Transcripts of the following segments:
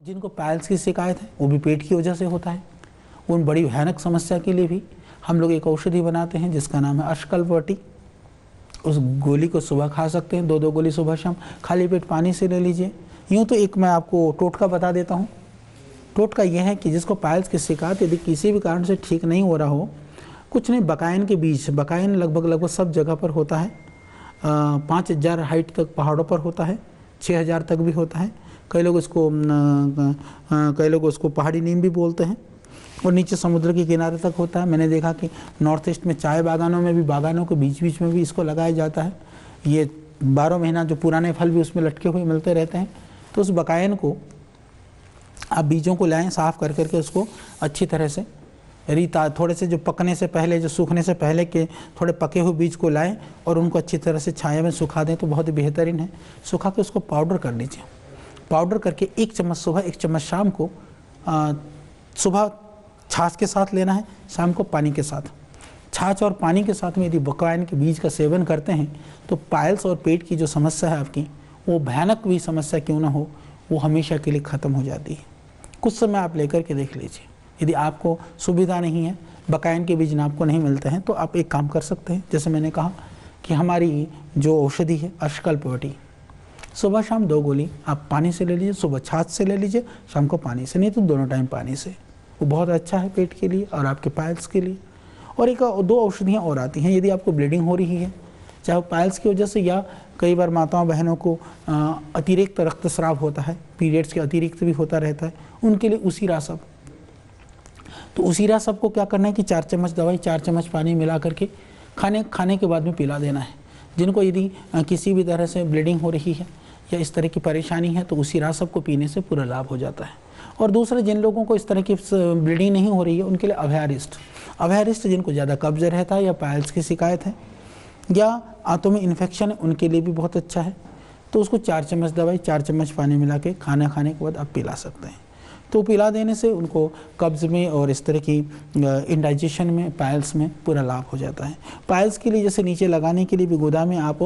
जिनको पाइल्स की शिकायत है वो भी पेट की वजह से होता है। उन बड़ी भयानक समस्या के लिए भी हम लोग एक औषधि बनाते हैं जिसका नाम है अश्कल्पवटी। उस गोली को सुबह खा सकते हैं, 2-2 गोली सुबह शाम, खाली पेट पानी से ले लीजिए। यूँ तो एक मैं आपको टोटका बता देता हूँ। टोटका यह है कि जिसको पाइल्स की शिकायत यदि किसी भी कारण से ठीक नहीं हो रहा हो, कुछ नहीं, बकायन के बीज, बकायन लगभग सब जगह पर होता है। 5000 हाइट तक पहाड़ों पर होता है, 6000 तक भी होता है। कई लोग उसको पहाड़ी नीम भी बोलते हैं। और नीचे समुद्र के किनारे तक होता है। मैंने देखा कि नॉर्थ ईस्ट में चाय बागानों में भी, बागानों के बीच बीच में भी इसको लगाया जाता है। ये 12 महीना जो पुराने फल भी उसमें लटके हुए मिलते रहते हैं। तो उस बकायन को आप बीजों को लाएं, साफ़ कर करके उसको अच्छी तरह से थोड़े से जो पकने से पहले, जो सूखने से पहले के थोड़े पके हुए बीज को लाएं और उनको अच्छी तरह से छाया में सुखा दें तो बहुत ही बेहतरीन है। सुखा के उसको पाउडर कर लीजिए। पाउडर करके 1 चम्मच सुबह, 1 चम्मच शाम को, सुबह छाछ के साथ लेना है, शाम को पानी के साथ। छाछ और पानी के साथ में यदि बकायन के बीज का सेवन करते हैं तो पाइल्स और पेट की जो समस्या है आपकी, वो भयानक भी समस्या क्यों ना हो, वो हमेशा के लिए ख़त्म हो जाती है। कुछ समय आप लेकर के देख लीजिए। यदि आपको सुविधा नहीं है, बकायन के बीज आपको नहीं मिलते हैं, तो आप एक काम कर सकते हैं। जैसे मैंने कहा कि हमारी जो औषधि है अश्कल्पवटी, सुबह शाम 2 गोली आप पानी से ले लीजिए। सुबह छाछ से ले लीजिए, शाम को पानी से, नहीं तो दोनों टाइम पानी से। वो बहुत अच्छा है पेट के लिए और आपके पाइल्स के लिए। और 2 औषधियाँ और आती हैं यदि आपको ब्लीडिंग हो रही है, चाहे वो पाइल्स की वजह से या कई बार माताओं बहनों को अतिरिक्त रक्तस्राव होता है, पीरियड्स के अतिरिक्त भी होता रहता है, उनके लिए उसीरा सब। तो उसीरा सब को क्या करना है कि 4 चम्मच दवाई, 4 चम्मच पानी मिला करके खाने के बाद में पिला देना है। जिनको यदि किसी भी तरह से ब्लीडिंग हो रही है या इस तरह की परेशानी है तो उसी रासब को पीने से पूरा लाभ हो जाता है। और दूसरे जिन लोगों को इस तरह की ब्लीडिंग नहीं हो रही है उनके लिए अभयारिस्ट, जिनको ज़्यादा कब्ज रहता है या पाइल्स की शिकायत है या आंतों में इन्फेक्शन है, उनके लिए भी बहुत अच्छा है। तो उसको 4 चम्मच दवाई, 4 चम्मच पानी मिला के खाना खाने के बाद आप पिला सकते हैं। तो पिला देने से उनको कब्ज़ में और इस तरह की इंडाइजेशन में, पाइल्स में पूरा लाभ हो जाता है। पाइल्स के लिए जैसे नीचे लगाने के लिए भी गोदा में आप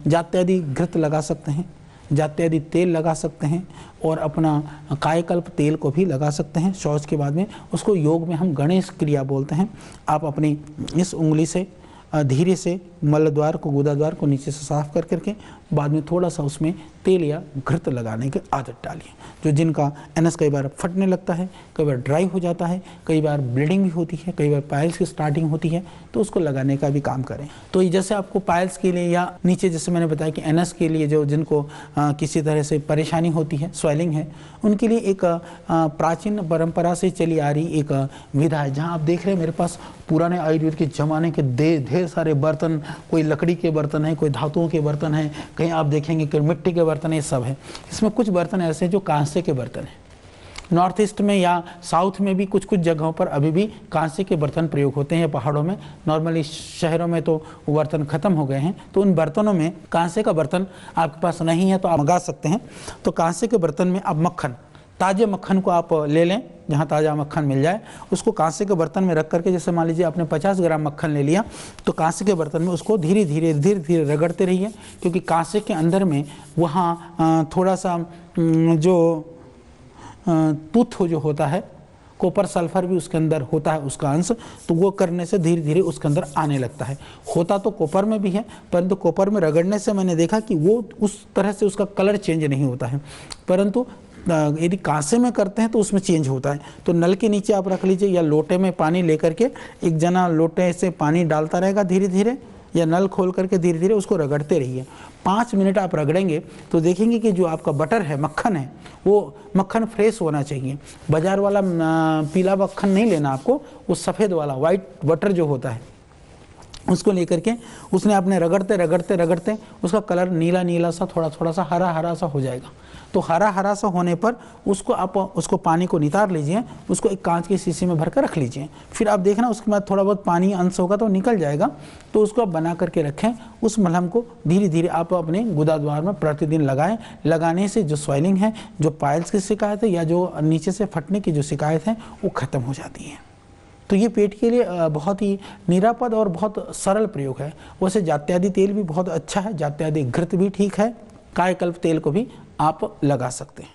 जात्यादि घृत लगा सकते हैं, जात्यादि तेल लगा सकते हैं और अपना कायकल्प तेल को भी लगा सकते हैं शौच के बाद में। उसको योग में हम गणेश क्रिया बोलते हैं। आप अपनी इस उंगली से धीरे से मलद्वार को, गुदाद्वार को नीचे से साफ कर करके बाद में थोड़ा सा उसमें तेल या घृत लगाने की आदत डालिए। जो जिनका एनस कई बार फटने लगता है, कई बार ड्राई हो जाता है, कई बार ब्लीडिंग भी होती है, कई बार पाइल्स की स्टार्टिंग होती है, तो उसको लगाने का भी काम करें। तो जैसे आपको पाइल्स के लिए या नीचे जैसे मैंने बताया कि एनस के लिए जो जिनको किसी तरह से परेशानी होती है, स्वेलिंग है, उनके लिए एक प्राचीन परंपरा से चली आ रही एक विधा है। जहाँ आप देख रहे हैं मेरे पास पुराने आयुर्वेद के ज़माने के ढेर सारे बर्तन, कोई लकड़ी के बर्तन हैं, कोई धातुओं के बर्तन हैं, कहीं आप देखेंगे कि मिट्टी के बर्तन, ये सब है। इसमें कुछ बर्तन ऐसे हैं जो कांसे के बर्तन हैं। नॉर्थ ईस्ट में या साउथ में भी कुछ जगहों पर अभी भी कांसे के बर्तन प्रयोग होते हैं पहाड़ों में। नॉर्मली शहरों में तो बर्तन ख़त्म हो गए हैं। तो उन बर्तनों में कांसे का बर्तन आपके पास नहीं है तो आप मंगा सकते हैं। तो कांसे के बर्तन में आप मक्खन, ताज़े मक्खन को आप ले लें, जहाँ ताज़ा मक्खन मिल जाए, उसको कांसे के बर्तन में रख करके, जैसे मान लीजिए आपने 50 ग्राम मक्खन ले लिया, तो कांसे के बर्तन में उसको धीरे धीरे रगड़ते रहिए। क्योंकि कांसे के अंदर में वहाँ थोड़ा सा जो तुथ जो होता है, कॉपर सल्फर भी उसके अंदर होता है, उसका अंश, तो वो करने से धीरे धीरे उसके अंदर आने लगता है। होता तो कॉपर में भी है, परंतु कॉपर में रगड़ने से मैंने देखा कि वो उस तरह से उसका कलर चेंज नहीं होता है, परंतु यदि कांसे में करते हैं तो उसमें चेंज होता है। तो नल के नीचे आप रख लीजिए या लोटे में पानी लेकर के, एक जना लोटे से पानी डालता रहेगा धीरे धीरे, या नल खोल करके धीरे धीरे उसको रगड़ते रहिए। 5 मिनट आप रगड़ेंगे तो देखेंगे कि जो आपका बटर है, मक्खन है, वो मक्खन फ्रेश होना चाहिए। बाजार वाला पीला मक्खन नहीं लेना आपको, वो सफ़ेद वाला वाइट बटर जो होता है उसको लेकर के उसने आपने रगड़ते उसका कलर नीला सा, थोड़ा सा हरा सा हो जाएगा। तो हरा सा होने पर उसको आप उसको पानी को नितार लीजिए, उसको एक कांच की शीशी में भर कर रख लीजिए। फिर आप देखना उसके बाद थोड़ा बहुत पानी अंश होगा तो निकल जाएगा। तो उसको आप बना करके रखें। उस मलहम को धीरे धीरे आप अपने गुदाद्वार में प्रतिदिन लगाएं। लगाने से जो स्वेलिंग है, जो पाइल्स की शिकायत है या जो नीचे से फटने की जो शिकायत है, वो ख़त्म हो जाती है। तो ये पेट के लिए बहुत ही निरापद और बहुत सरल प्रयोग है। वैसे जात्यादि तेल भी बहुत अच्छा है, जात्यादि घृत भी ठीक है, कायकल्प तेल को भी आप लगा सकते हैं।